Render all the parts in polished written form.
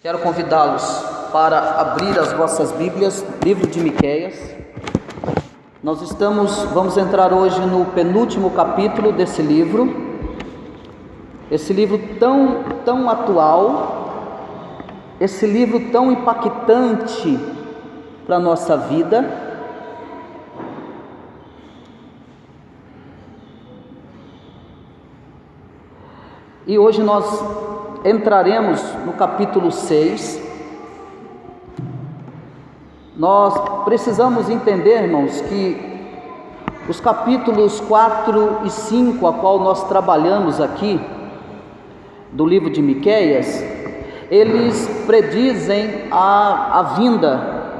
Quero convidá-los para abrir as vossas Bíblias, livro de Miqueias. Vamos entrar hoje no penúltimo capítulo desse livro. Esse livro tão atual, esse livro tão impactante para a nossa vida. E hoje nós entraremos no capítulo 6. Nós precisamos entender, irmãos, que os capítulos 4 e 5, a qual nós trabalhamos aqui, do livro de Miqueias, eles predizem a vinda,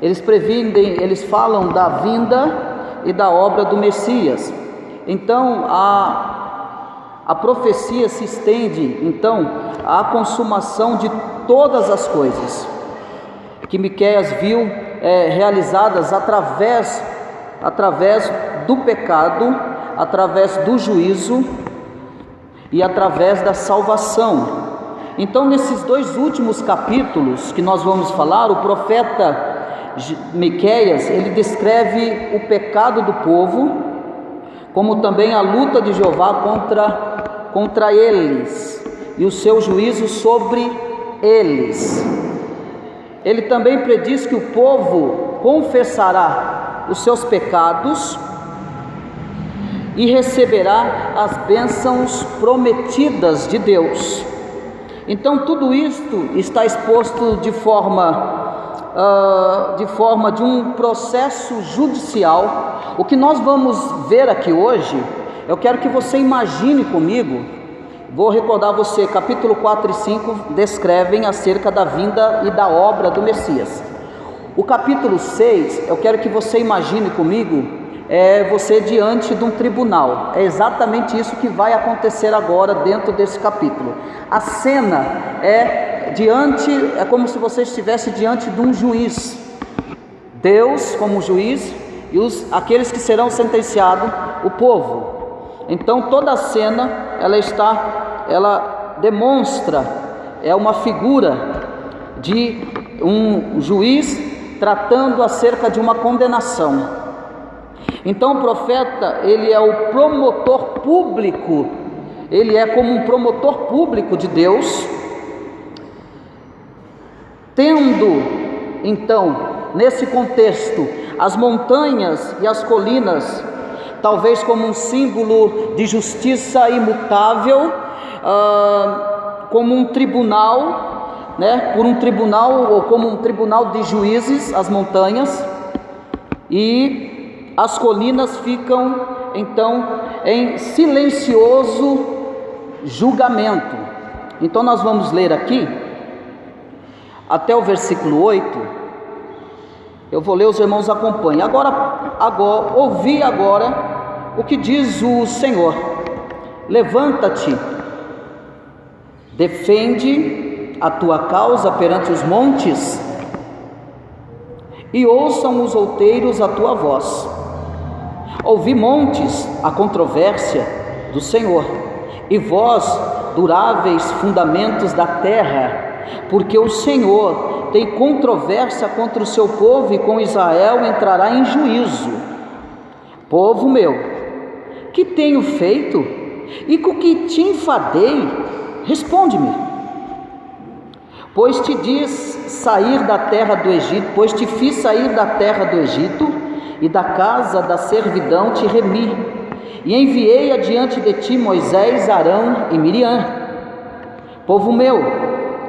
eles falam da vinda e da obra do Messias. Então, a profecia se estende, então, à consumação de todas as coisas que Miqueias viu realizadas através do pecado, através do juízo e através da salvação. Então, nesses dois últimos capítulos que nós vamos falar, o profeta Miqueias, ele descreve o pecado do povo, como também a luta de Jeová contra eles e o seu juízo sobre eles. Ele também prediz que o povo confessará os seus pecados e receberá as bênçãos prometidas de Deus. Então tudo isto está exposto de forma de um processo judicial. O que nós vamos ver aqui hoje, eu quero que você imagine comigo. Vou recordar você, capítulo 4 e 5 descrevem acerca da vinda e da obra do Messias. O capítulo 6, eu quero que você imagine comigo, você diante de um tribunal. É exatamente isso que vai acontecer agora dentro desse capítulo. A cena é como se você estivesse diante de um juiz. Deus como juiz e aqueles que serão sentenciados, o povo. Então toda a cena ela demonstra, uma figura de um juiz tratando acerca de uma condenação. Então o profeta, ele é o promotor público, ele é como um promotor público de Deus, tendo então nesse contexto as montanhas e as colinas talvez como um símbolo de justiça imutável, como um tribunal, por um tribunal, ou como um tribunal de juízes, as montanhas, e as colinas ficam então em silencioso julgamento. Então nós vamos ler aqui até o versículo 8. Eu vou ler, os irmãos acompanhem. Ouvi agora o que diz o Senhor: levanta-te, defende a tua causa perante os montes, e ouçam os outeiros a tua voz. Ouvi, montes, a controvérsia do Senhor, e vós, duráveis fundamentos da terra, porque o Senhor tem controvérsia contra o seu povo, e com Israel entrará em juízo. Povo meu, que tenho feito? E com que te enfadei? Responde-me. Pois te fiz sair da terra do Egito, e da casa da servidão te remi, e enviei adiante de ti Moisés, Arão e Miriam. Povo meu,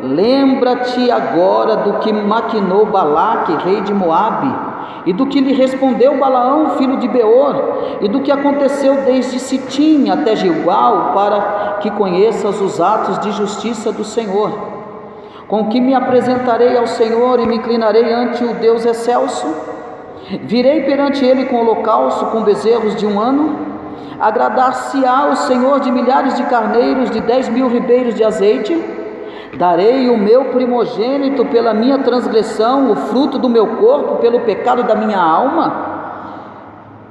lembra-te agora do que maquinou Balaque, rei de Moabe, e do que lhe respondeu Balaão, filho de Beor, e do que aconteceu desde Sitim até Gilgal, para que conheças os atos de justiça do Senhor, com que me apresentarei ao Senhor e me inclinarei ante o Deus excelso. Virei perante ele com holocausto, com bezerros de 1 ano. Agradar-se-á o Senhor de milhares de carneiros, de 10.000 ribeiros de azeite. Darei o meu primogênito pela minha transgressão, o fruto do meu corpo pelo pecado da minha alma.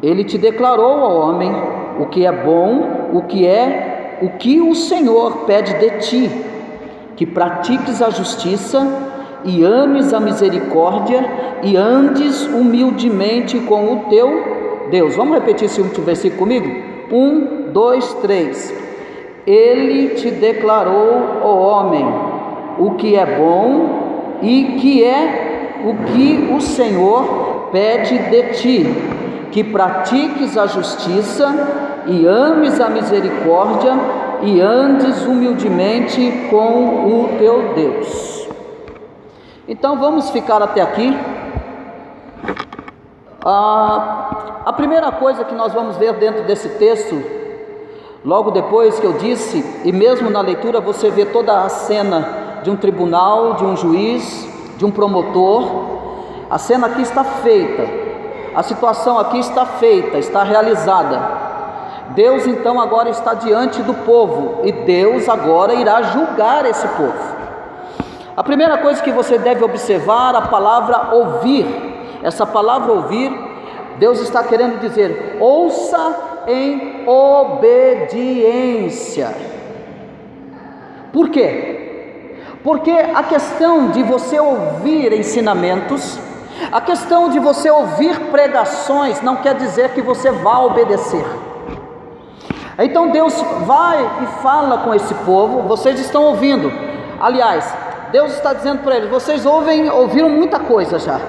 Ele te declarou, ó homem, o que é bom, o que o Senhor pede de ti, que pratiques a justiça e ames a misericórdia e andes humildemente com o teu Deus. Vamos repetir esse último versículo comigo? 1, 2, 3. Ele te declarou, ó homem, o que é bom e que é o que o Senhor pede de ti, que pratiques a justiça e ames a misericórdia e andes humildemente com o teu Deus. Então vamos ficar até aqui. A primeira coisa que nós vamos ver dentro desse texto, logo depois que eu disse, e mesmo na leitura você vê toda a cena de um tribunal, de um juiz, de um promotor. A cena aqui está feita, a situação aqui está feita, está realizada. Deus então agora está diante do povo e Deus agora irá julgar esse povo. A primeira coisa que você deve observar, a palavra ouvir. Essa palavra ouvir, Deus está querendo dizer: ouça em obediência. Por quê? Porque a questão de você ouvir ensinamentos, a questão de você ouvir pregações, não quer dizer que você vá obedecer. Então Deus vai e fala com esse povo, vocês estão ouvindo. Aliás, Deus está dizendo para eles: vocês ouviram muita coisa já.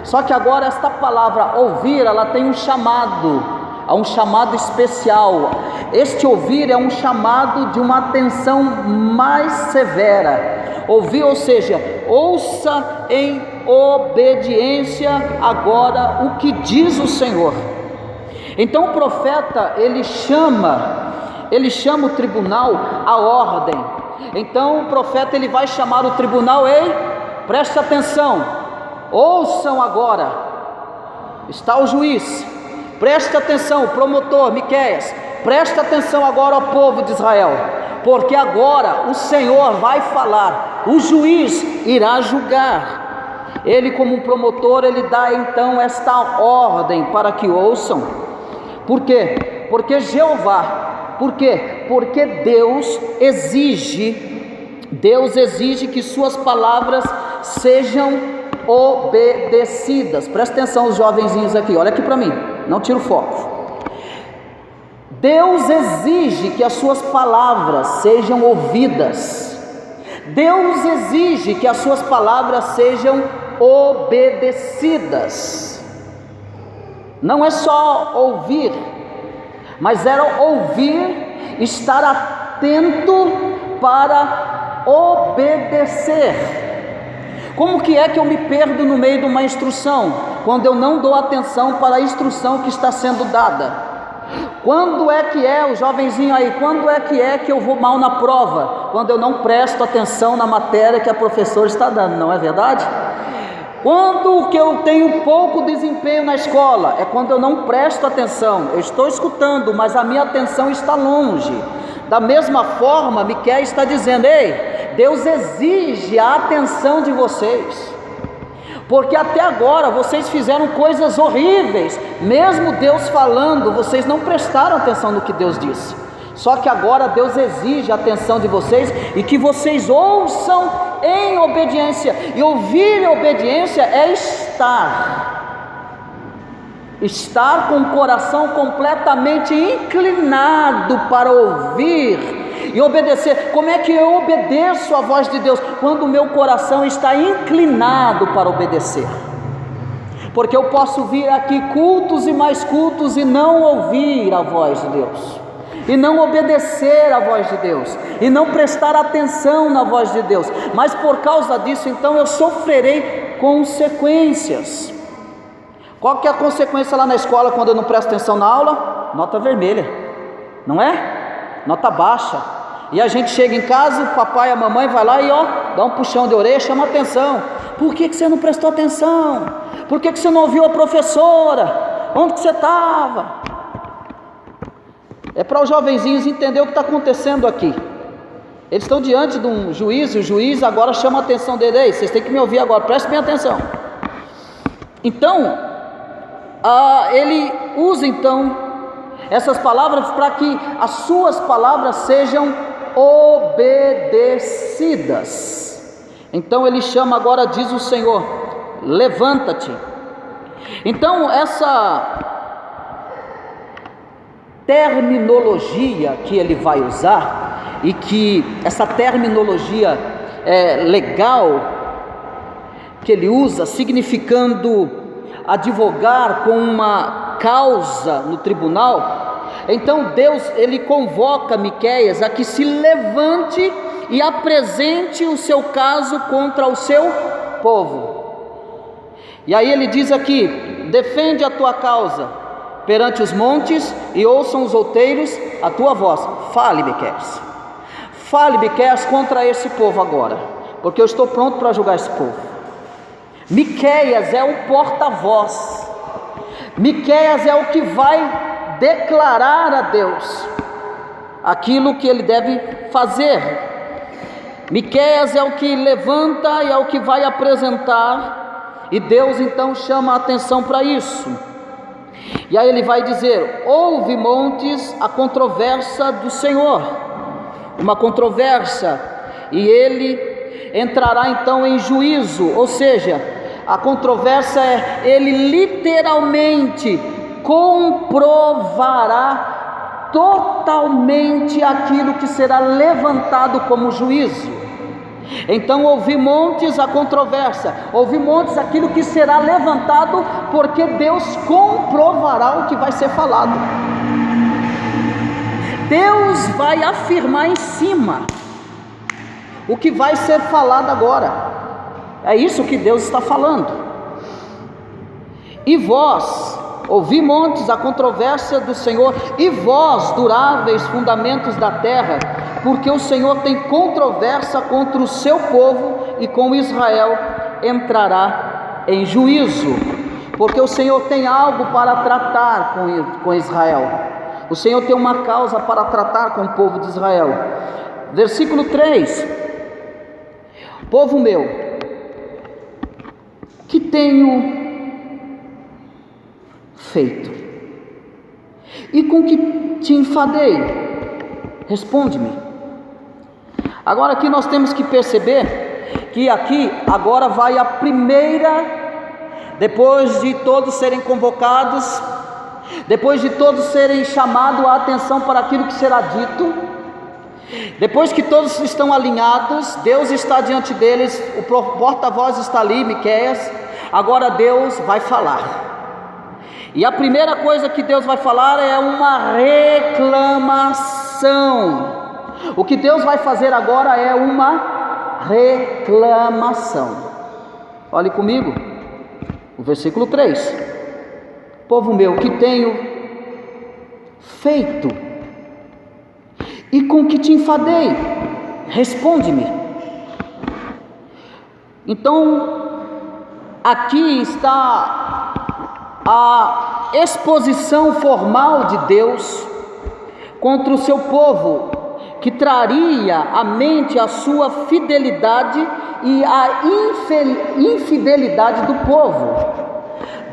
Só que agora esta palavra ouvir, ela tem um chamado especial. Este ouvir é um chamado de uma atenção mais severa. Ouvir, ou seja, ouça em obediência agora o que diz o Senhor. Então o profeta, ele chama o tribunal à ordem. Então o profeta, ele vai chamar o tribunal: ei, preste atenção, ouçam agora. Está o juiz, preste atenção, o promotor Miqueias, preste atenção agora ao povo de Israel, porque agora o Senhor vai falar, o juiz irá julgar. Ele, como um promotor, ele dá então esta ordem para que ouçam. Por quê? Porque Jeová, por quê? Porque Deus exige que suas palavras sejam obedecidas. Presta atenção, os jovenzinhos aqui, olha aqui para mim, não tira o foco. Deus exige que as suas palavras sejam ouvidas. Deus exige que as suas palavras sejam obedecidas. Não é só ouvir, mas era ouvir, estar atento para obedecer. Como que é que eu me perdo no meio de uma instrução? Quando eu não dou atenção para a instrução que está sendo dada. Quando é que o jovenzinho aí, quando é que eu vou mal na prova? Quando eu não presto atenção na matéria que a professora está dando, não é verdade? Quando que eu tenho pouco desempenho na escola? É quando eu não presto atenção. Eu estou escutando, mas a minha atenção está longe. Da mesma forma, Miqueias está dizendo: ei, Deus exige a atenção de vocês, porque até agora vocês fizeram coisas horríveis. Mesmo Deus falando, vocês não prestaram atenção no que Deus disse. Só que agora Deus exige a atenção de vocês e que vocês ouçam em obediência. E ouvir em obediência é estar com o coração completamente inclinado para ouvir e obedecer. Como é que eu obedeço a voz de Deus? Quando o meu coração está inclinado para obedecer. Porque eu posso vir aqui cultos e mais cultos e não ouvir a voz de Deus, e não obedecer à voz de Deus, e não prestar atenção na voz de Deus, mas por causa disso, então eu sofrerei consequências. Qual que é a consequência lá na escola quando eu não presto atenção na aula? Nota vermelha, não é? Nota baixa. E a gente chega em casa, o papai e a mamãe vai lá e dá um puxão de orelha, chama atenção. Por que você não prestou atenção? Por que você não ouviu a professora? Onde que você estava? É para os jovenzinhos entender o que está acontecendo aqui. Eles estão diante de um juiz, e o juiz agora chama a atenção dele: ei, vocês têm que me ouvir agora, prestem bem atenção. Então, ele usa então essas palavras para que as suas palavras sejam obedecidas. Então ele chama agora, diz o Senhor, levanta-te. Então essa terminologia que ele vai usar, e que essa terminologia legal que ele usa, significando advogar com uma causa no tribunal. Então Deus, ele convoca Miqueias a que se levante e apresente o seu caso contra o seu povo. E aí ele diz aqui: defende a tua causa perante os montes, e ouçam os outeiros a tua voz. Fale, Miqueias. Fale, Miqueias, contra esse povo agora, porque eu estou pronto para julgar esse povo. Miqueias é o porta-voz. Miqueias é o que vai declarar a Deus aquilo que ele deve fazer. Miqueias é o que levanta e é o que vai apresentar, e Deus então chama a atenção para isso. E aí ele vai dizer: ouve, montes, a controvérsia do Senhor. Uma controvérsia, e ele entrará então em juízo. Ou seja, a controvérsia ele literalmente comprovará totalmente aquilo que será levantado como juízo. Então ouvi, montes, a controvérsia, ouvi, montes, aquilo que será levantado, porque Deus comprovará o que vai ser falado. Deus vai afirmar em cima o que vai ser falado agora. É isso que Deus está falando. E vós, ouvi, montes, a controvérsia do Senhor, e vós, duráveis fundamentos da terra, porque o Senhor tem controvérsia contra o seu povo, e com Israel entrará em juízo. Porque o Senhor tem algo para tratar com Israel. O Senhor tem uma causa para tratar com o povo de Israel. Versículo 3: povo meu, que tenho feito? E com que te enfadei? Responde-me. Agora aqui nós temos que perceber que aqui agora vai a primeira, depois de todos serem convocados, depois de todos serem chamados a atenção para aquilo que será dito, depois que todos estão alinhados, Deus está diante deles, o porta-voz está ali, Miqueias. Agora Deus vai falar, e a primeira coisa que Deus vai falar é uma reclamação. O que Deus vai fazer agora é uma reclamação. Olhe comigo, o versículo 3: povo meu, que tenho feito? E com que te enfadei? Responde-me. Então, aqui está a exposição formal de Deus contra o seu povo, que traria à mente a sua fidelidade e a infidelidade do povo.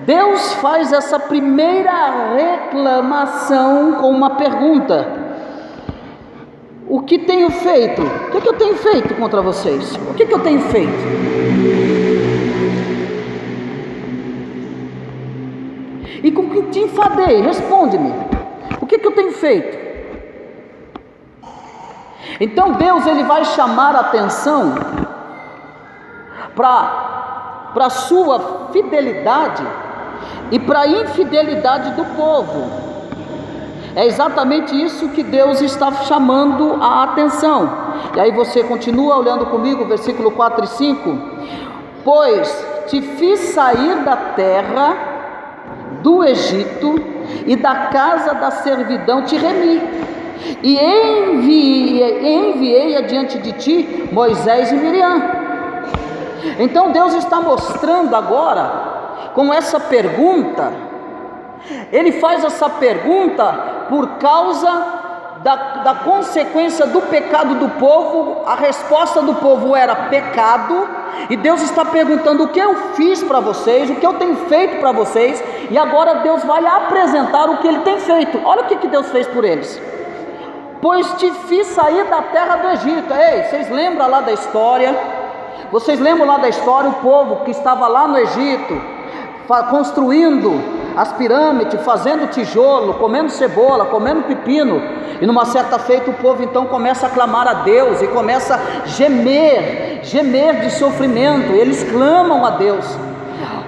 Deus faz essa primeira reclamação com uma pergunta: o que tenho feito? O que eu tenho feito contra vocês? O que eu tenho feito? E com que te enfadei? Responde-me. O que eu tenho feito? Então Deus ele vai chamar a atenção para a sua fidelidade e para a infidelidade do povo. É exatamente isso que Deus está chamando a atenção. E aí você continua olhando comigo, versículo 4 e 5: pois te fiz sair da terra do Egito, e da casa da servidão te remi, e enviei adiante de ti Moisés e Miriam. Então Deus está mostrando agora, com essa pergunta, ele faz essa pergunta por causa da consequência do pecado do povo. A resposta do povo era pecado, e Deus está perguntando: o que eu fiz para vocês, o que eu tenho feito para vocês? E agora Deus vai apresentar o que ele tem feito. Olha o que Deus fez por eles. pois te fiz sair da terra do Egito. Ei, vocês lembram lá da história? Vocês lembram lá da história, o povo que estava lá no Egito, construindo as pirâmides, fazendo tijolo, comendo cebola, comendo pepino, e numa certa feita o povo então começa a clamar a Deus, e começa a gemer de sofrimento, eles clamam a Deus.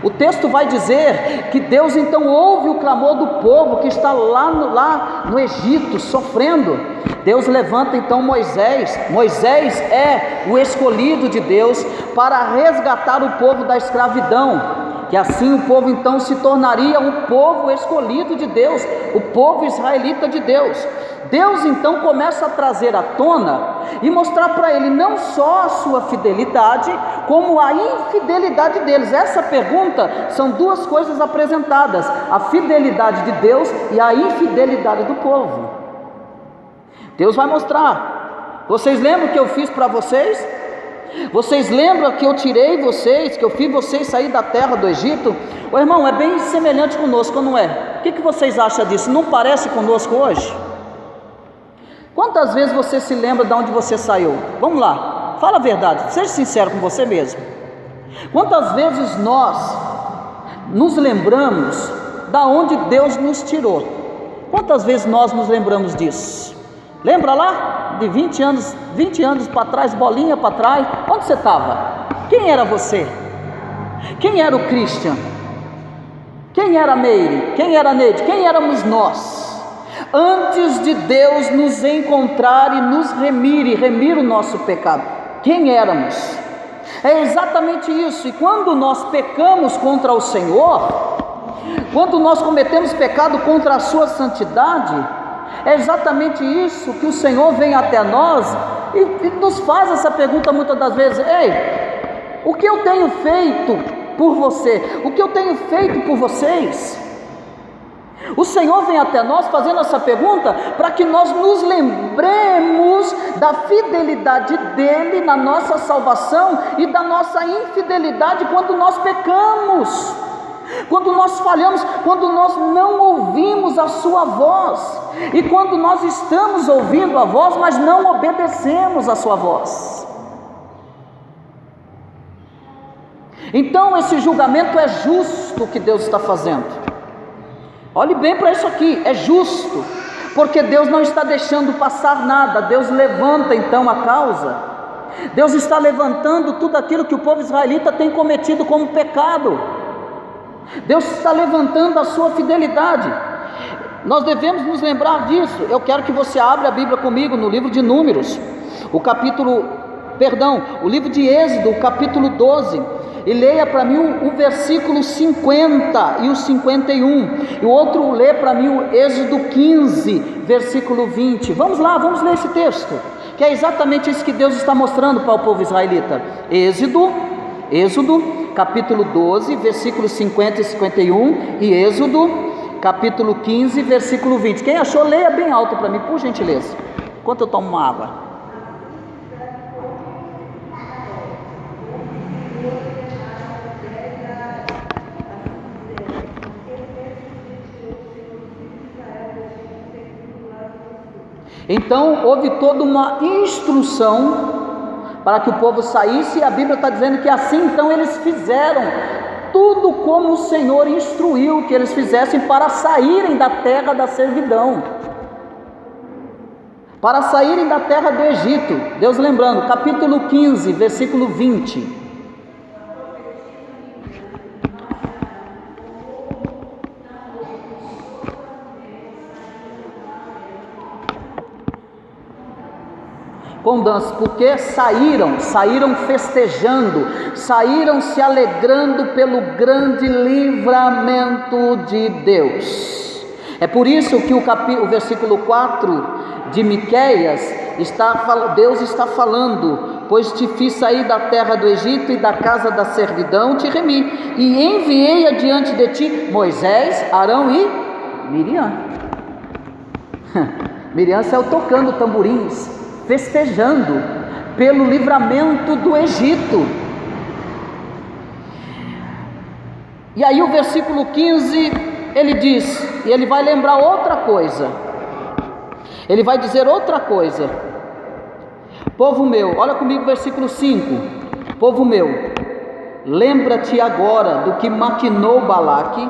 O texto vai dizer que Deus então ouve o clamor do povo que está lá no Egito, sofrendo. Deus levanta então Moisés. Moisés é o escolhido de Deus para resgatar o povo da escravidão, que assim o povo então se tornaria o povo escolhido de Deus, o povo israelita de Deus. Deus então começa a trazer à tona e mostrar para ele não só a sua fidelidade, como a infidelidade deles. Essa pergunta são duas coisas apresentadas: a fidelidade de Deus e a infidelidade do povo. Deus vai mostrar. Vocês lembram o que eu fiz para vocês? Vocês lembram que eu tirei vocês, que eu fiz vocês sair da terra do Egito? Ô irmão, é bem semelhante conosco, não é? O que vocês acham disso? Não parece conosco hoje? Quantas vezes você se lembra de onde você saiu? Vamos lá, fala a verdade, seja sincero com você mesmo. Quantas vezes nós nos lembramos da onde Deus nos tirou? Quantas vezes nós nos lembramos disso? Lembra lá? De 20 anos para trás, bolinha para trás, onde você estava? Quem era você? Quem era o Christian? Quem era a Meire? Quem era a Neide? Quem éramos nós? Antes de Deus nos encontrar e nos remir o nosso pecado, quem éramos? É exatamente isso. E quando nós pecamos contra o Senhor, quando nós cometemos pecado contra a sua santidade, é exatamente isso que o Senhor vem até nós e nos faz essa pergunta muitas das vezes: ei, o que eu tenho feito por você? O que eu tenho feito por vocês? O Senhor vem até nós fazendo essa pergunta para que nós nos lembremos da fidelidade dEle na nossa salvação e da nossa infidelidade quando nós pecamos, quando nós falhamos, quando nós não ouvimos a sua voz, e quando nós estamos ouvindo a voz, mas não obedecemos a sua voz. Então esse julgamento é justo que Deus está fazendo. Olhe bem para isso aqui, é justo, porque Deus não está deixando passar nada. Deus levanta então a causa. Deus está levantando tudo aquilo que o povo israelita tem cometido como pecado. Deus está levantando a sua fidelidade. Nós devemos nos lembrar disso. Eu quero que você abra a Bíblia comigo no livro de Números, o livro de Êxodo, o capítulo 12, e leia para mim o versículo 50 e o 51, e o outro lê para mim o Êxodo 15, versículo 20. Vamos lá, vamos ler esse texto, que é exatamente isso que Deus está mostrando para o povo israelita. Êxodo capítulo 12, versículos 50 e 51, e Êxodo capítulo 15, versículo 20. Quem achou, leia bem alto para mim, por gentileza, enquanto eu tomo uma água. Então houve toda uma instrução para que o povo saísse, e a Bíblia está dizendo que assim então eles fizeram tudo como o Senhor instruiu que eles fizessem para saírem da terra da servidão, para saírem da terra do Egito. Deus lembrando, capítulo 15, versículo 20. Com dança, porque saíram festejando, saíram se alegrando pelo grande livramento de Deus. É por isso que o versículo 4 de Miqueias, Deus está falando: pois te fiz sair da terra do Egito e da casa da servidão te remi, e enviei adiante de ti Moisés, Arão e Miriam. Miriam saiu tocando tamborins, festejando pelo livramento do Egito. E aí o versículo 15, ele diz, e ele vai lembrar outra coisa: Ele vai dizer outra coisa: povo meu, olha comigo versículo 5: povo meu, lembra-te agora do que maquinou Balaque,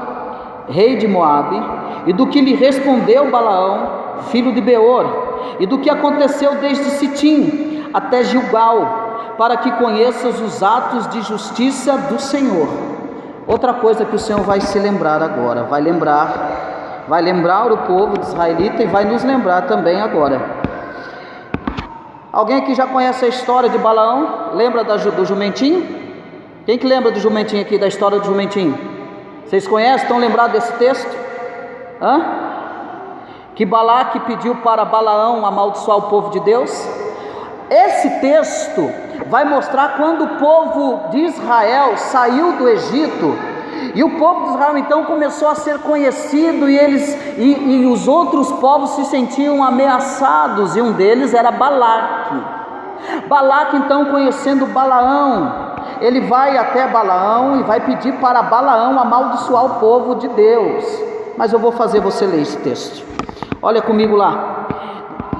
rei de Moabe, e do que lhe respondeu Balaão, filho de Beor, e do que aconteceu desde Sitim até Gilgal, para que conheças os atos de justiça do Senhor. Outra coisa que o Senhor vai se lembrar agora, vai lembrar o povo de israelita e vai nos lembrar também agora. Alguém aqui já conhece a história de Balaão? Lembra do jumentinho? Quem que lembra do jumentinho aqui, da história do jumentinho? Vocês conhecem? Estão lembrados desse texto? Que Balaque pediu para Balaão amaldiçoar o povo de Deus. Esse texto vai mostrar quando o povo de Israel saiu do Egito, e o povo de Israel então começou a ser conhecido, e os outros povos se sentiam ameaçados, e um deles era Balaque. Balaque então, conhecendo Balaão, ele vai até Balaão e vai pedir para Balaão amaldiçoar o povo de Deus. Mas eu vou fazer você ler esse texto. Olha comigo lá,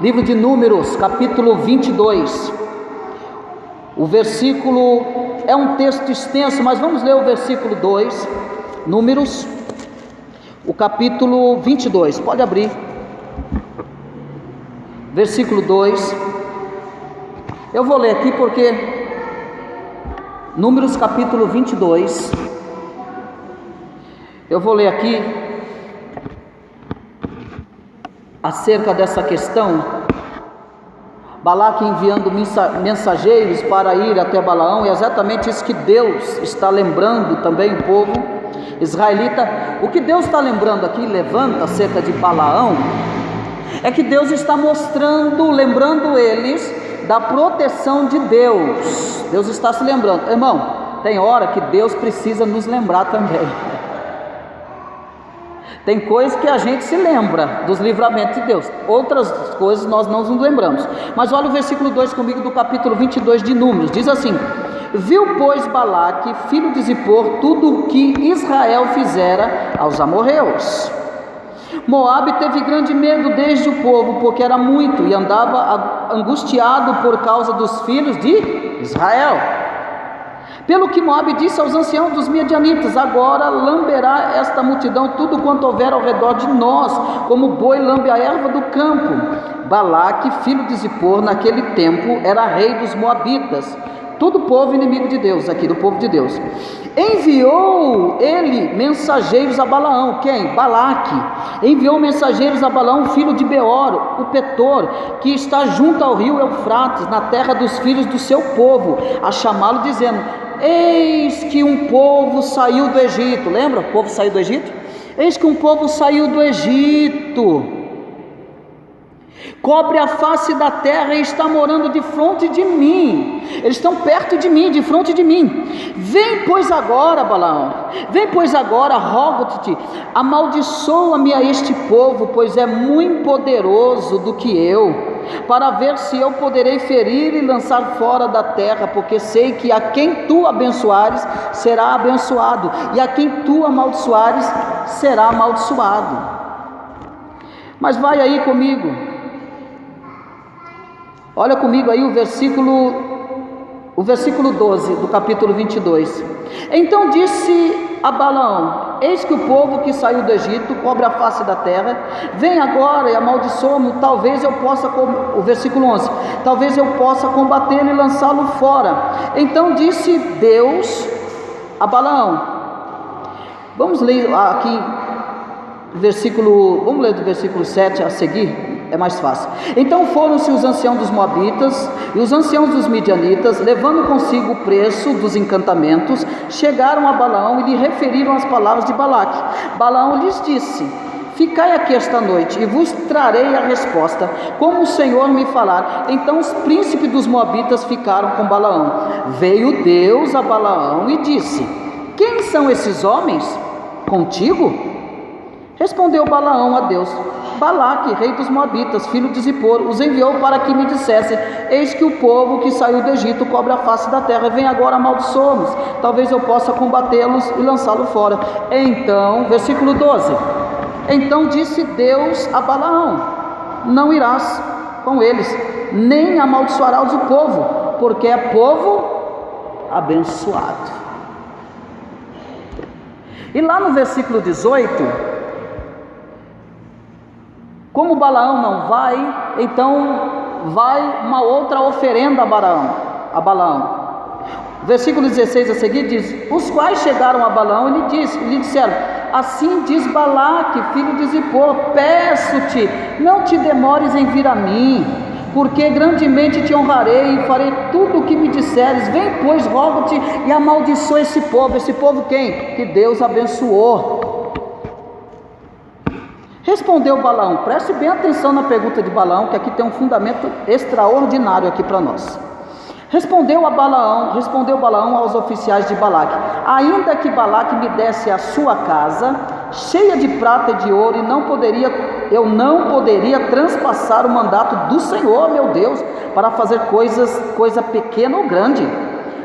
livro de Números, capítulo 22. O versículo, é um texto extenso, mas vamos ler o versículo 2, Números, o capítulo 22, pode abrir, versículo 2, eu vou ler aqui porque, Números capítulo 22, eu vou ler aqui, acerca dessa questão, Balaque enviando mensageiros para ir até Balaão, e é exatamente isso que Deus está lembrando também o povo israelita. O que Deus está lembrando aqui, levanta acerca de Balaão, é que Deus está lembrando eles da proteção de Deus. Deus está se lembrando, irmão, tem hora que Deus precisa nos lembrar também. Tem coisas que a gente se lembra dos livramentos de Deus, outras coisas nós não nos lembramos. Mas olha o versículo 2 comigo do capítulo 22 de Números, diz assim: viu pois Balaque, filho de Zippor, tudo o que Israel fizera aos amorreus. Moabe teve grande medo desde o povo, porque era muito, e andava angustiado por causa dos filhos de Israel. Pelo que Moabe disse aos anciãos dos midianitas: agora lamberá esta multidão tudo quanto houver ao redor de nós, como o boi lambe a erva do campo. Balaque, filho de Zippor, naquele tempo era rei dos moabitas, todo povo inimigo de Deus, aqui do povo de Deus. Enviou ele mensageiros a Balaão. Quem? Balaque. Enviou mensageiros a Balaão, filho de Beor, o Petor, que está junto ao rio Eufrates, na terra dos filhos do seu povo, a chamá-lo, dizendo: eis que um povo saiu do Egito. Lembra? O povo saiu do Egito? Eis que um povo saiu do Egito, cobre a face da terra e está morando defronte de mim. Eles estão perto de mim, defronte de mim. Vem pois agora, Balaão, vem pois agora, rogo-te, amaldiçoa-me a este povo, pois é muito poderoso do que eu, para ver se eu poderei ferir e lançar fora da terra, porque sei que a quem tu abençoares será abençoado, e a quem tu amaldiçoares será amaldiçoado. Mas vai aí comigo, olha comigo aí o versículo 12 do capítulo 22. Então disse a Balaão: eis que o povo que saiu do Egito cobre a face da terra, vem agora e amaldiçoa-me, talvez eu possa, o versículo 11, talvez eu possa combatê-lo e lançá-lo fora. Então disse Deus a Balaão, vamos ler aqui vamos ler do versículo 7 a seguir, é mais fácil. Então foram-se os anciãos dos moabitas e os anciãos dos midianitas, levando consigo o preço dos encantamentos, chegaram a Balaão e lhe referiram as palavras de Balaque. Balaão lhes disse: ficai aqui esta noite e vos trarei a resposta, como o Senhor me falar. Então os príncipes dos moabitas ficaram com Balaão. Veio Deus a Balaão e disse: quem são esses homens contigo? Respondeu Balaão a Deus: Balaque, rei dos moabitas, filho de Zippor, os enviou para que me dissessem: eis que o povo que saiu do Egito cobre a face da terra, vem agora amaldiçoa-nos, talvez eu possa combatê-los e lançá-lo fora. Então, versículo 12, então disse Deus a Balaão: não irás com eles, nem amaldiçoarás o povo, porque é povo abençoado. E lá no versículo 18, como Balaão não vai, então vai uma outra oferenda a Balaão. Versículo 16 a seguir diz: os quais chegaram a Balaão e lhe disseram: assim diz Balaque, filho de Zippor, peço-te, não te demores em vir a mim, porque grandemente te honrarei e farei tudo o que me disseres. Vem, pois, rogo-te e amaldiçoa esse povo. Esse povo quem? Que Deus abençoou. Respondeu Balaão, preste bem atenção na pergunta de Balaão, que aqui tem um fundamento extraordinário aqui para nós. Respondeu Balaão aos oficiais de Balaque: ainda que Balaque me desse a sua casa, cheia de prata e de ouro, eu não poderia transpassar o mandato do Senhor, meu Deus, para fazer coisa pequena ou grande.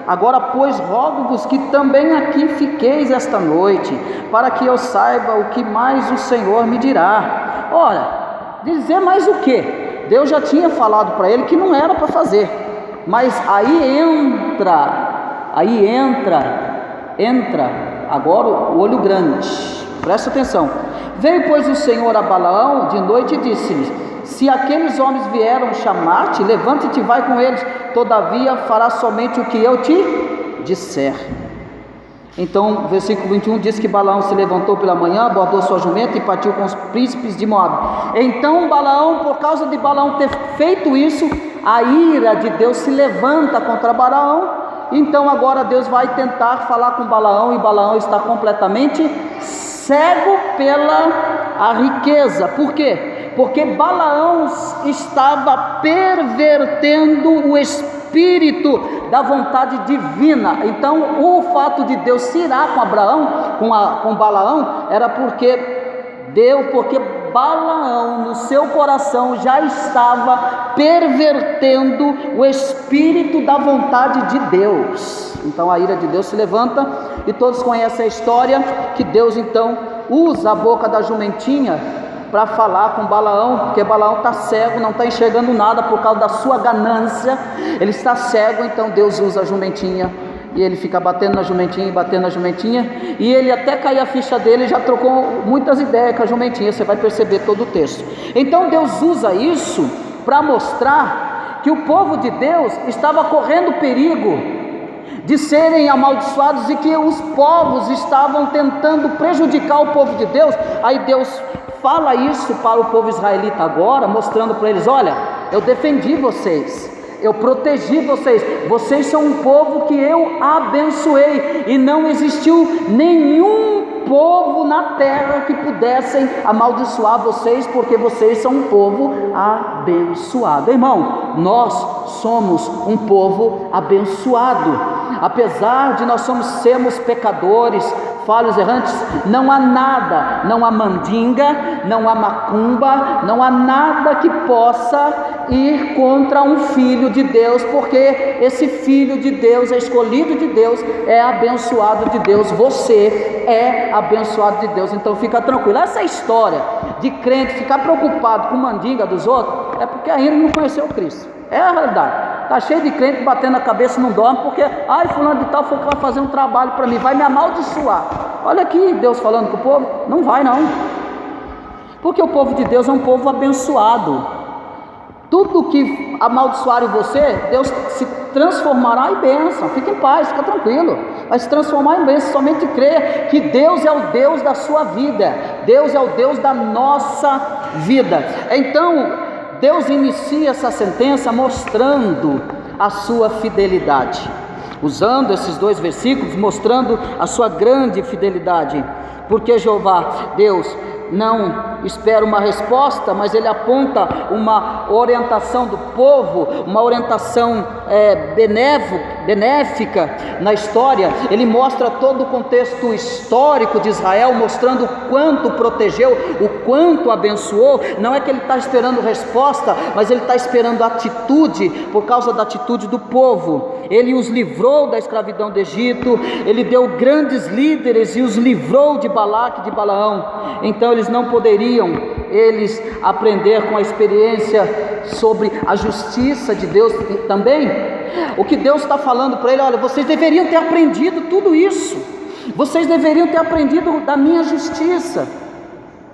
Agora, pois, rogo-vos que também aqui fiqueis esta noite, para que eu saiba o que mais o Senhor me dirá. Ora, dizer mais o que? Deus já tinha falado para ele que não era para fazer. Mas aí entra agora o olho grande, presta atenção. Veio, pois, o Senhor a Balaão de noite e disse-lhe: se aqueles homens vieram chamar-te, levante-te e vai com eles, todavia farás somente o que eu te disser. Então, versículo 21 diz que Balaão se levantou pela manhã, abordou sua jumenta e partiu com os príncipes de Moabe. Então Balaão, por causa de Balaão ter feito isso, a ira de Deus se levanta contra Balaão. Então agora Deus vai tentar falar com Balaão, e Balaão está completamente cego pela a riqueza. Por quê? Porque Balaão estava pervertendo o espírito da vontade divina. Então o fato de Deus se irar com Balaão era porque Balaão no seu coração já estava pervertendo o espírito da vontade de Deus. Então a ira de Deus se levanta, e todos conhecem a história que Deus então usa a boca da jumentinha para falar com Balaão, porque Balaão está cego, não está enxergando nada por causa da sua ganância. Ele está cego, então Deus usa a jumentinha, e ele fica batendo na jumentinha, e ele até cair a ficha dele, já trocou muitas ideias com a jumentinha. Você vai perceber todo o texto. Então Deus usa isso para mostrar que o povo de Deus estava correndo perigo de serem amaldiçoados, e que os povos estavam tentando prejudicar o povo de Deus. Aí Deus fala isso para o povo israelita agora, mostrando para eles: olha, eu defendi vocês, eu protegi vocês, vocês são um povo que eu abençoei, e não existiu nenhum povo na terra que pudessem amaldiçoar vocês, porque vocês são um povo abençoado. Irmão, nós somos um povo abençoado. Apesar de nós sermos pecadores, falhos, errantes, não há nada, não há mandinga, não há macumba, não há nada que possa ir contra um filho de Deus, porque esse filho de Deus é escolhido de Deus, é abençoado de Deus. Você é abençoado de Deus, então fica tranquilo. Essa história de crente ficar preocupado com mandinga dos outros é porque ainda não conheceu Cristo. É a realidade. Está cheio de crente batendo a cabeça e não dorme, porque fulano de tal foi que vai fazer um trabalho para mim, vai me amaldiçoar. Olha aqui Deus falando com o povo: não vai não, porque o povo de Deus é um povo abençoado. Tudo que amaldiçoarem você, Deus se transformará em bênção. Fique em paz, fica tranquilo, vai se transformar em bênção. Somente creia que Deus é o Deus da sua vida, Deus é o Deus da nossa vida. Então Deus inicia essa sentença mostrando a sua fidelidade, usando esses dois versículos, mostrando a sua grande fidelidade. Porque Jeová, Deus, não espera uma resposta, mas ele aponta uma orientação do povo, uma orientação benéfica na história. Ele mostra todo o contexto histórico de Israel, mostrando o quanto protegeu, o quanto abençoou. Não é que ele está esperando resposta, mas ele está esperando atitude, por causa da atitude do povo. Ele os livrou da escravidão do Egito, ele deu grandes líderes e os livrou de Balaque e de Balaão. Então eles não poderiam eles aprender com a experiência sobre a justiça de Deus também. O que Deus está falando para ele: olha, vocês deveriam ter aprendido tudo isso, vocês deveriam ter aprendido da minha justiça,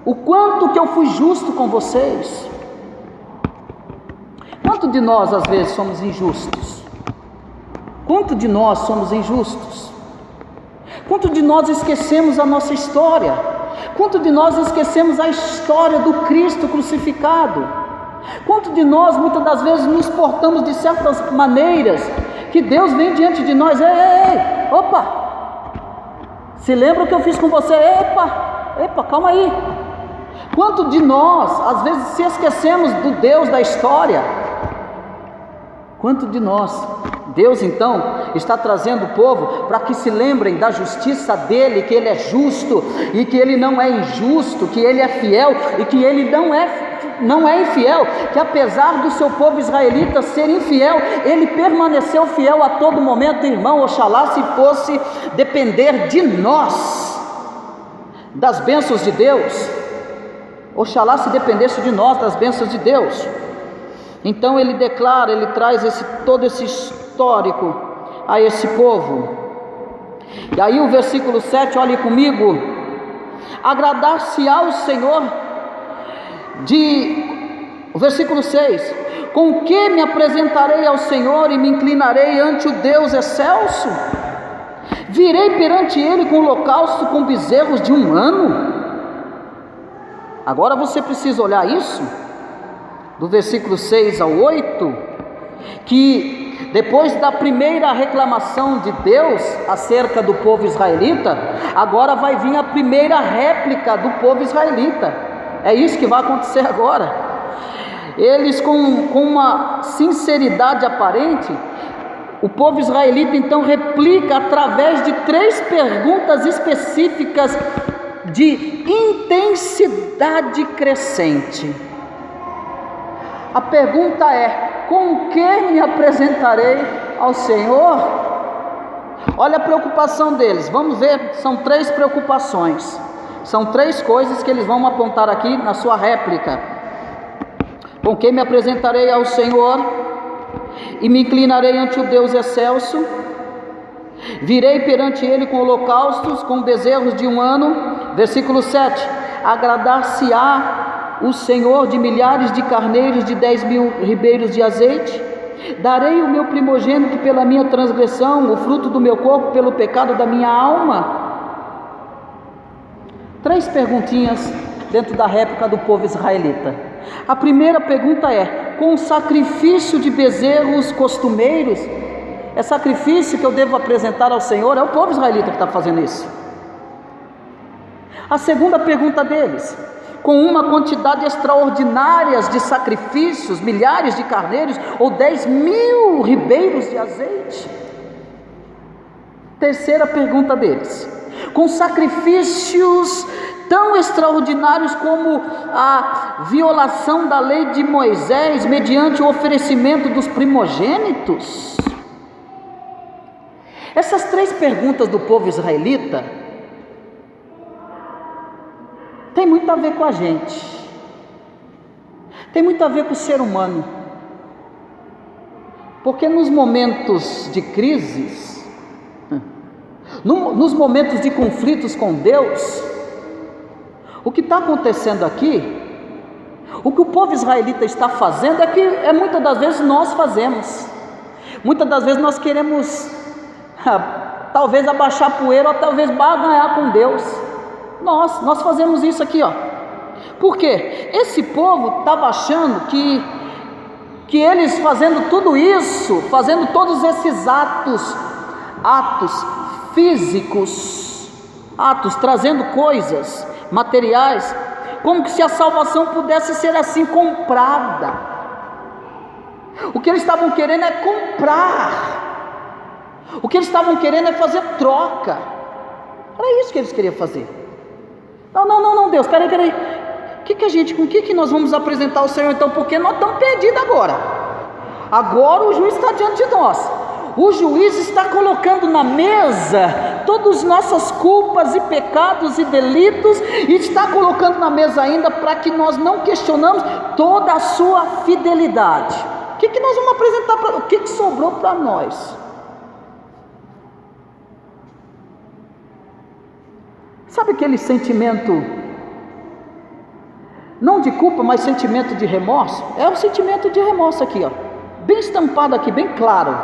o quanto que eu fui justo com vocês. Quanto de nós às vezes somos injustos? Quanto de nós somos injustos? Quanto de nós esquecemos a nossa história? Quanto de nós esquecemos a história do Cristo crucificado? Quanto de nós muitas das vezes nos portamos de certas maneiras que Deus vem diante de nós: ei, opa, se lembra o que eu fiz com você? Epa, calma aí. Quanto de nós às vezes se esquecemos do Deus da história? Quanto de nós? Deus então está trazendo o povo para que se lembrem da justiça dele, que ele é justo e que ele não é injusto, que ele é fiel e que ele não é infiel, que apesar do seu povo israelita ser infiel, ele permaneceu fiel a todo momento. Irmão, oxalá se fosse depender de nós, das bênçãos de Deus, oxalá se dependesse de nós, das bênçãos de Deus. Então ele declara, ele traz todo esse histórico a esse povo. E aí o versículo 7, olhe comigo: agradar-se-á o Senhor o versículo 6: com que me apresentarei ao Senhor e me inclinarei ante o Deus excelso? Virei perante ele com holocausto, com bezerros de 1 ano? Agora você precisa olhar isso, do versículo 6 ao 8, que depois da primeira reclamação de Deus acerca do povo israelita, agora vai vir a primeira réplica do povo israelita. É isso que vai acontecer agora. Eles com uma sinceridade aparente, o povo israelita então replica através de 3 perguntas específicas de intensidade crescente. A pergunta é: com que me apresentarei ao Senhor? Olha a preocupação deles, vamos ver, são 3 preocupações, são 3 coisas que eles vão apontar aqui na sua réplica. Com que me apresentarei ao Senhor e me inclinarei ante o Deus excelso? Virei perante ele com holocaustos, com bezerros de 1 ano. Versículo 7: agradar-se-á o Senhor de milhares de carneiros, de 10.000 ribeiros de azeite? Darei o meu primogênito pela minha transgressão, o fruto do meu corpo pelo pecado da minha alma? 3 perguntinhas dentro da réplica do povo israelita. A primeira pergunta é: com o sacrifício de bezerros costumeiros, é sacrifício que eu devo apresentar ao Senhor? É o povo israelita que está fazendo isso. A segunda pergunta deles: com uma quantidade extraordinária de sacrifícios, milhares de carneiros ou 10.000 ribeiros de azeite? Terceira pergunta deles: com sacrifícios tão extraordinários como a violação da lei de Moisés mediante o oferecimento dos primogênitos? Essas 3 perguntas do povo israelita tem muito a ver com a gente, tem muito a ver com o ser humano, porque nos momentos de crises, nos momentos de conflitos com Deus, o que está acontecendo aqui, o que o povo israelita está fazendo é que muitas das vezes nós fazemos. Muitas das vezes nós queremos talvez abaixar a poeira ou talvez barganhar com Deus. Nós fazemos isso aqui, ó. Por quê? Esse povo estava achando que eles fazendo tudo isso, fazendo todos esses atos físicos, trazendo coisas materiais, como que se a salvação pudesse ser assim comprada. O que eles estavam querendo é comprar, o que eles estavam querendo é fazer troca. Era isso que eles queriam fazer. Não, Deus, peraí, com que nós vamos apresentar ao Senhor então? Porque nós estamos perdidos agora o juiz está diante de nós, o juiz está colocando na mesa todas as nossas culpas e pecados e delitos, e está colocando na mesa ainda para que nós não questionamos toda a sua fidelidade. O que nós vamos apresentar, o que sobrou para nós? Sabe aquele sentimento, não de culpa, mas sentimento de remorso? É o sentimento de remorso aqui, ó, bem estampado aqui, bem claro.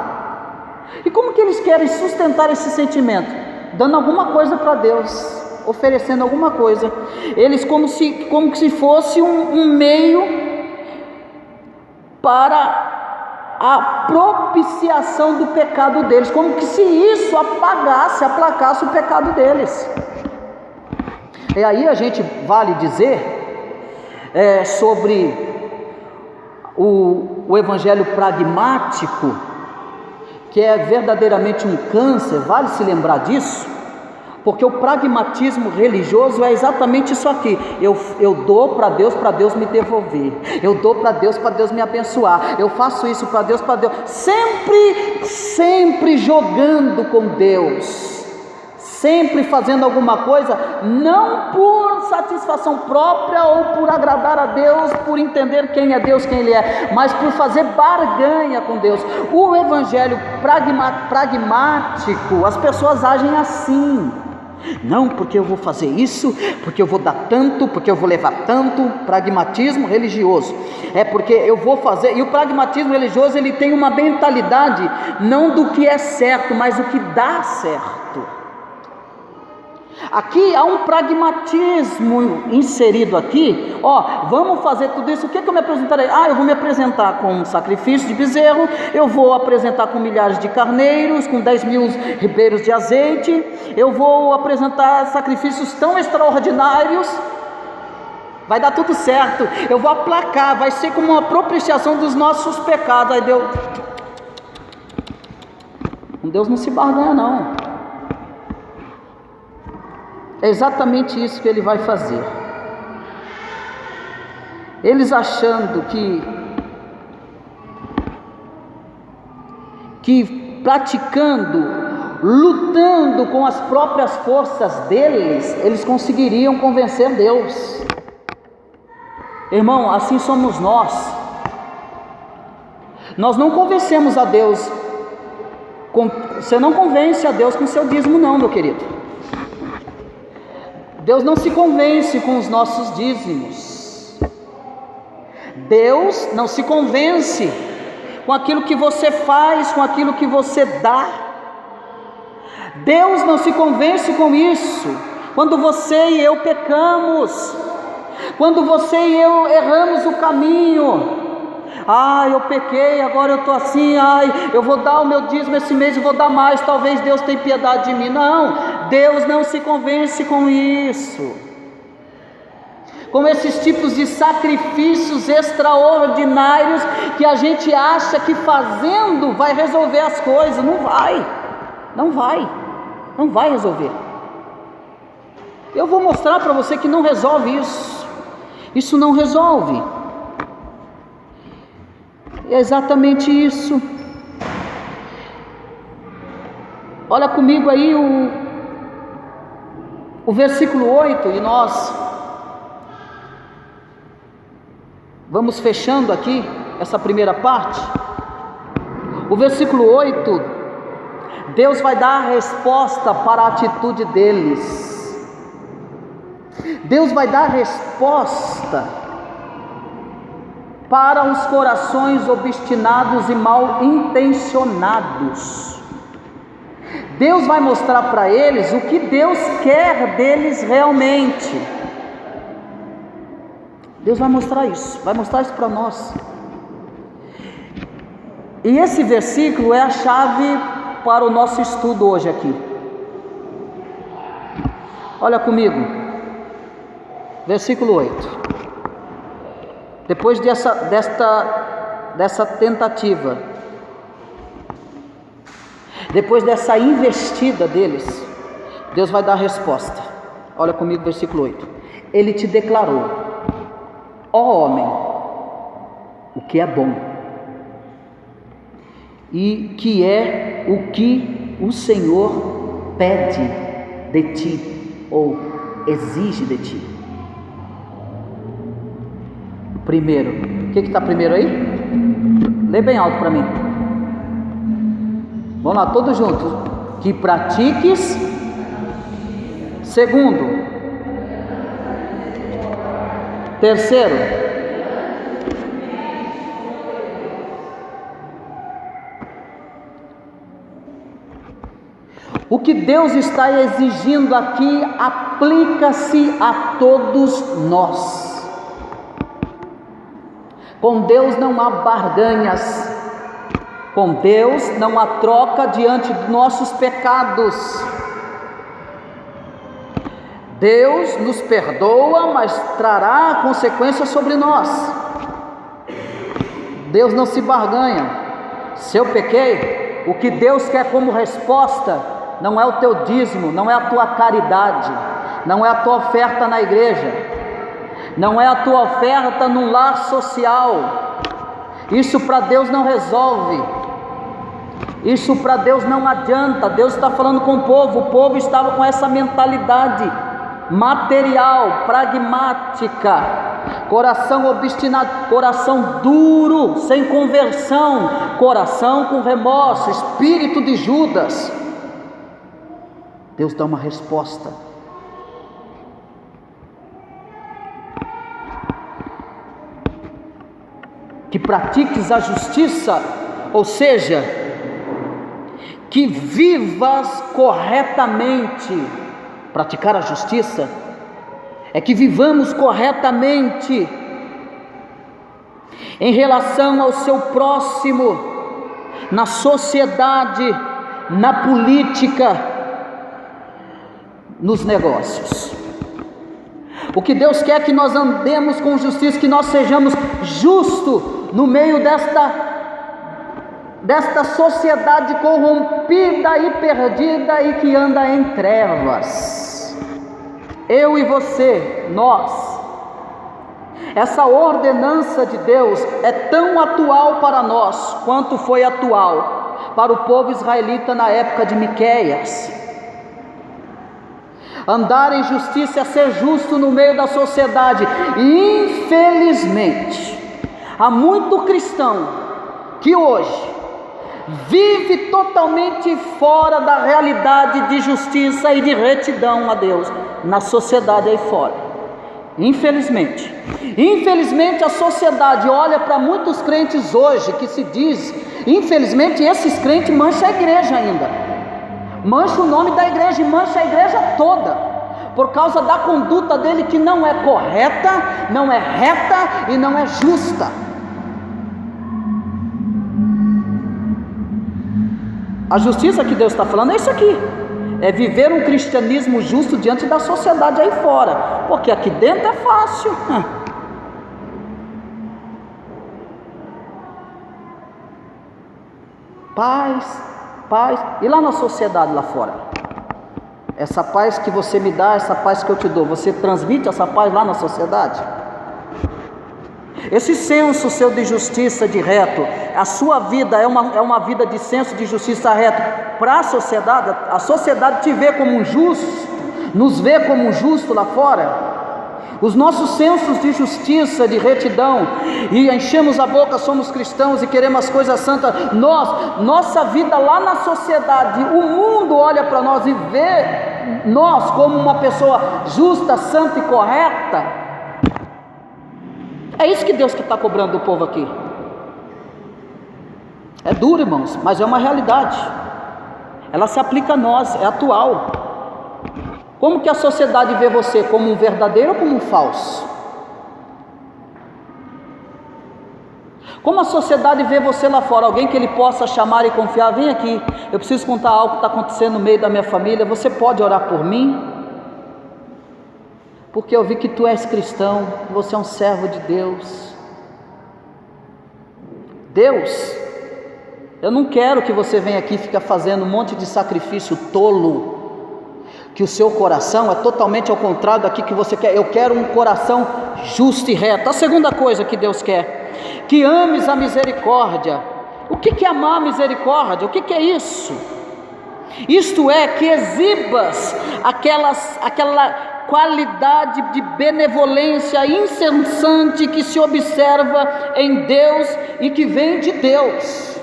E como que eles querem sustentar esse sentimento? Dando alguma coisa para Deus, oferecendo alguma coisa. Eles como se fosse um meio para a propiciação do pecado deles, como que se isso aplacasse o pecado deles. E aí a gente vale dizer sobre o evangelho pragmático, que é verdadeiramente um câncer, vale se lembrar disso, porque o pragmatismo religioso é exatamente isso aqui: eu dou para Deus me devolver, eu dou para Deus me abençoar, eu faço isso para Deus, sempre jogando com Deus, sempre fazendo alguma coisa, não por satisfação própria ou por agradar a Deus, por entender quem é Deus, quem Ele é, mas por fazer barganha com Deus. O evangelho pragmático, as pessoas agem assim: não, porque eu vou fazer isso, porque eu vou dar tanto, porque eu vou levar tanto. Pragmatismo religioso é porque eu vou fazer. E o pragmatismo religioso, ele tem uma mentalidade não do que é certo, mas o que dá certo. Aqui há um pragmatismo inserido aqui. Vamos fazer tudo isso. O que eu me apresentarei? Eu vou me apresentar com um sacrifício de bezerro, eu vou apresentar com milhares de carneiros, com 10.000 ribeiros de azeite, eu vou apresentar sacrifícios tão extraordinários, vai dar tudo certo, eu vou aplacar, vai ser como uma propiciação dos nossos pecados. Aí Deus não se barganha, não. É exatamente isso que Ele vai fazer. Eles achando que praticando, lutando com as próprias forças deles, eles conseguiriam convencer Deus. Irmão, assim somos nós. Nós não convencemos a Deus. Você não convence a Deus com seu dízimo, não, meu querido. Deus não se convence com os nossos dízimos. Deus não se convence com aquilo que você faz, com aquilo que você dá. Deus não se convence com isso. Quando você e eu pecamos, quando você e eu erramos o caminho, eu pequei, agora eu estou assim, eu vou dar o meu dízimo esse mês, eu vou dar mais, talvez Deus tenha piedade de mim. Não, Deus não se convence com isso, com esses tipos de sacrifícios extraordinários que a gente acha que fazendo vai resolver as coisas. Não vai resolver. Eu vou mostrar para você que não resolve isso não resolve. É exatamente isso. Olha comigo aí o versículo 8, e nós vamos fechando aqui essa primeira parte. O versículo 8, Deus vai dar a resposta para a atitude deles. Deus vai dar a resposta para os corações obstinados e mal intencionados. Deus vai mostrar para eles o que Deus quer deles realmente. Deus vai mostrar isso para nós. E esse versículo é a chave para o nosso estudo hoje aqui. Olha comigo, versículo 8. Depois dessa tentativa, depois dessa investida deles, Deus vai dar a resposta. Olha comigo, versículo 8. Ele te declarou: ó homem, o que é bom, e que é o que o Senhor pede de ti ou exige de ti? Primeiro, o que está primeiro aí? Lê bem alto para mim. Vamos lá, todos juntos. Que pratiques. Segundo. Terceiro. O que Deus está exigindo aqui aplica-se a todos nós. Com Deus não há barganhas, com Deus não há troca diante dos nossos pecados. Deus nos perdoa, mas trará consequências sobre nós. Deus não se barganha. Se eu pequei, o que Deus quer como resposta não é o teu dízimo, não é a tua caridade, não é a tua oferta na igreja, não é a tua oferta num lar social. Isso para Deus não resolve, isso para Deus não adianta. Deus está falando com o povo estava com essa mentalidade material, pragmática, coração obstinado, coração duro, sem conversão, coração com remorso, espírito de Judas. Deus dá uma resposta. Que pratiques a justiça, ou seja, que vivas corretamente. Praticar a justiça é que vivamos corretamente em relação ao seu próximo, na sociedade, na política, nos negócios. O que Deus quer é que nós andemos com justiça, que nós sejamos justos no meio desta sociedade corrompida e perdida e que anda em trevas. Eu e você, nós. Essa ordenança de Deus é tão atual para nós quanto foi atual para o povo israelita na época de Miqueias. Andar em justiça é ser justo no meio da sociedade. E infelizmente há muito cristão que hoje vive totalmente fora da realidade de justiça e de retidão a Deus na sociedade aí fora. Infelizmente a sociedade olha para muitos crentes hoje que se diz, infelizmente esses crentes mancham a igreja ainda, mancha o nome da igreja e mancha a igreja toda, por causa da conduta dele que não é correta, não é reta e não é justa. A justiça que Deus está falando é isso aqui, é viver um cristianismo justo diante da sociedade aí fora, porque aqui dentro é fácil. Paz, e lá na sociedade lá fora, essa paz que você me dá, essa paz que eu te dou, você transmite essa paz lá na sociedade? Esse senso seu de justiça, de reto, a sua vida é uma vida de senso de justiça reto para a sociedade te vê como um justo, nos vê como um justo lá fora. Os nossos sensos de justiça, de retidão, e enchemos a boca, somos cristãos e queremos as coisas santas, nossa vida lá na sociedade, o mundo olha para nós e vê nós como uma pessoa justa, santa e correta. É isso que Deus está cobrando do povo aqui. É duro, irmãos, mas é uma realidade. Ela se aplica a nós, é atual. Como que a sociedade vê você? Como um verdadeiro ou como um falso? Como a sociedade vê você lá fora? Alguém que ele possa chamar e confiar, vem aqui, eu preciso contar algo que está acontecendo no meio da minha família, você pode orar por mim? Porque eu vi que tu és cristão, você é um servo de Deus. Deus, eu não quero que você venha aqui e fique fazendo um monte de sacrifício tolo, que o seu coração é totalmente ao contrário daquilo que você quer. Eu quero um coração justo e reto. A segunda coisa que Deus quer, que ames a misericórdia. O que é amar a misericórdia? O que é isso? Isto é, que exibas aquela qualidade de benevolência incessante que se observa em Deus e que vem de Deus.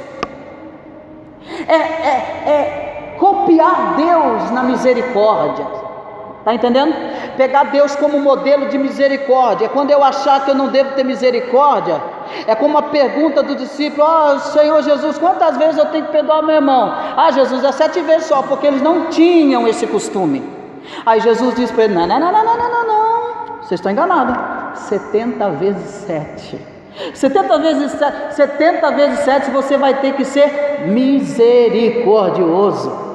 Copiar Deus na misericórdia. Está entendendo? Pegar Deus como modelo de misericórdia. Quando eu achar que eu não devo ter misericórdia, é como a pergunta do discípulo: Senhor Jesus, quantas vezes eu tenho que perdoar meu irmão? Jesus, é 7 vezes só, porque eles não tinham esse costume. Aí Jesus diz para ele: não, vocês estão enganados, 70 vezes 7. 70 vezes 7 você vai ter que ser misericordioso.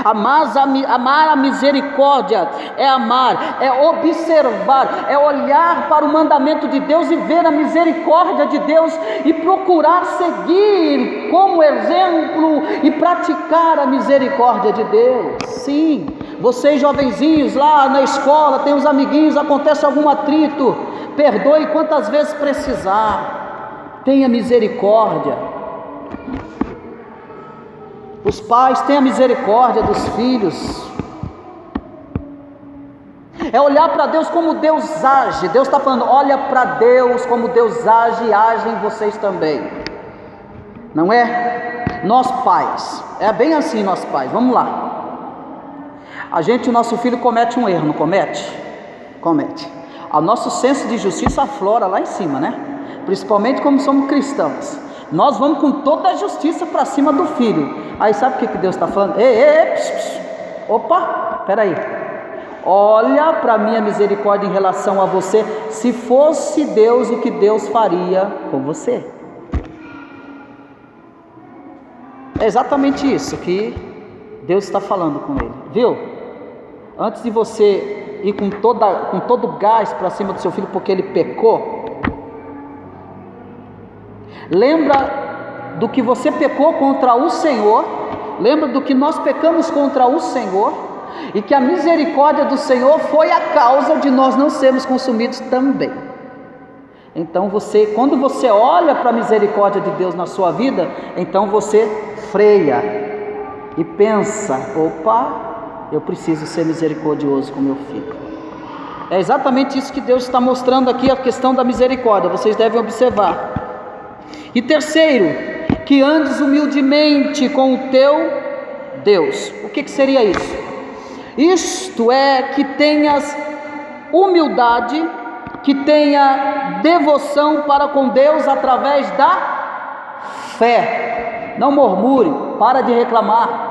Amar a misericórdia é amar, é observar, é olhar para o mandamento de Deus e ver a misericórdia de Deus e procurar seguir como exemplo e praticar a misericórdia de Deus. Sim, vocês jovenzinhos lá na escola, tem uns amiguinhos, acontece algum atrito, perdoe quantas vezes precisar, tenha misericórdia. Os pais tenham misericórdia dos filhos. É olhar para Deus como Deus age. Deus está falando: olha para Deus como Deus age e age em vocês também. Não é? Nós pais, é bem assim nós pais, vamos lá. O nosso filho comete um erro, não comete? Comete. O nosso senso de justiça aflora lá em cima, né? Principalmente como somos cristãos. Nós vamos com toda a justiça para cima do filho. Aí sabe o que Deus está falando? Opa, peraí. Olha para a minha misericórdia em relação a você. Se fosse Deus, o que Deus faria com você? É exatamente isso que Deus está falando com ele, viu? Antes de você ir com todo o gás para cima do seu filho porque ele pecou, lembra do que você pecou contra o Senhor, lembra do que nós pecamos contra o Senhor, e que a misericórdia do Senhor foi a causa de nós não sermos consumidos também. Então quando você olha para a misericórdia de Deus na sua vida, então você freia e pensa: opa, eu preciso ser misericordioso com meu filho. É exatamente isso que Deus está mostrando aqui, a questão da misericórdia, vocês devem observar. E terceiro, que andes humildemente com o teu Deus. O que seria isso? Isto é, que tenhas humildade, que tenha devoção para com Deus através da fé. Não murmure, para de reclamar.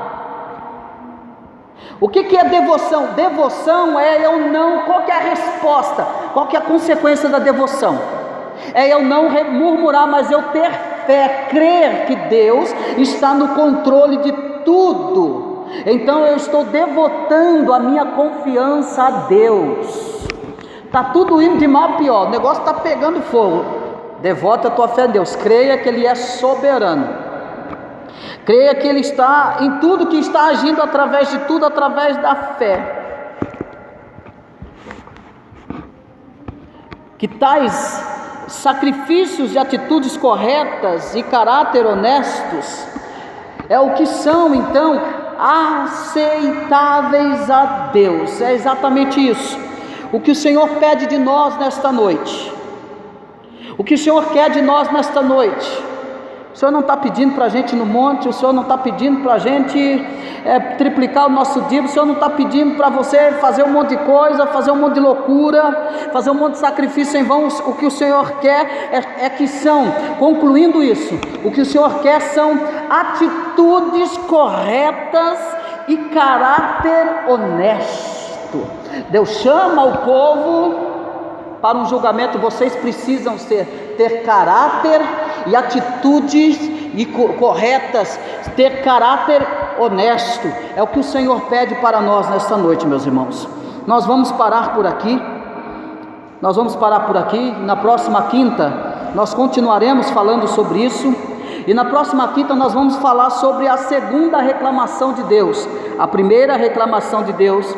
O que é devoção? Devoção é eu não... Qual que é a resposta? Qual que é a consequência da devoção? É eu não murmurar, mas eu ter fé, crer que Deus está no controle de tudo. Então eu estou devotando a minha confiança a Deus. Está tudo indo de mal a pior, o negócio está pegando fogo. Devota a tua fé a Deus, creia que Ele é soberano. Creia que Ele está em tudo, que está agindo através de tudo, através da fé. Que tais sacrifícios de atitudes corretas e caráter honestos é o que são então aceitáveis a Deus. É exatamente isso o que o Senhor pede de nós nesta noite. O que o Senhor quer de nós nesta noite. O Senhor não está pedindo para a gente ir no monte, o Senhor não está pedindo para a gente triplicar o nosso dízimo, o Senhor não está pedindo para você fazer um monte de coisa, fazer um monte de loucura, fazer um monte de sacrifício em vão. O que o Senhor quer é que são, concluindo isso, o que o Senhor quer são atitudes corretas e caráter honesto. Deus chama o povo para um julgamento. Vocês precisam ter caráter e atitudes corretas, ter caráter honesto. É o que o Senhor pede para nós nesta noite, meus irmãos. Nós vamos parar por aqui. Na próxima quinta nós continuaremos falando sobre isso. E na próxima quinta nós vamos falar sobre a segunda reclamação de Deus. A primeira reclamação de Deus,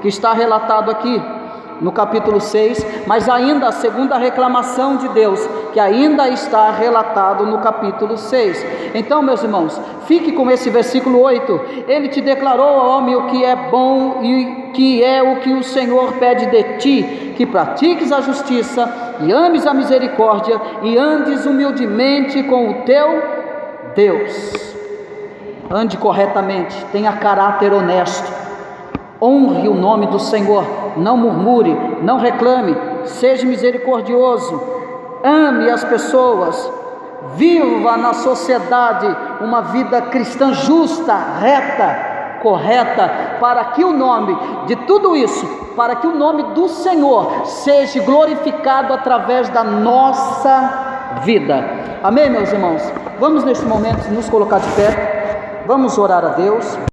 que está relatado aqui no capítulo 6, mas ainda a segunda reclamação de Deus, que ainda está relatado no capítulo 6. Então, meus irmãos, fique com esse versículo 8. Ele te declarou, ó homem, o que é bom e que é o que o Senhor pede de ti, que pratiques a justiça e ames a misericórdia e andes humildemente com o teu Deus. Ande corretamente, tenha caráter honesto, honre o nome do Senhor, não murmure, não reclame, seja misericordioso, ame as pessoas, viva na sociedade uma vida cristã justa, reta, correta, para que o nome de tudo isso, para que o nome do Senhor seja glorificado através da nossa vida. Amém, meus irmãos? Vamos neste momento nos colocar de pé, vamos orar a Deus.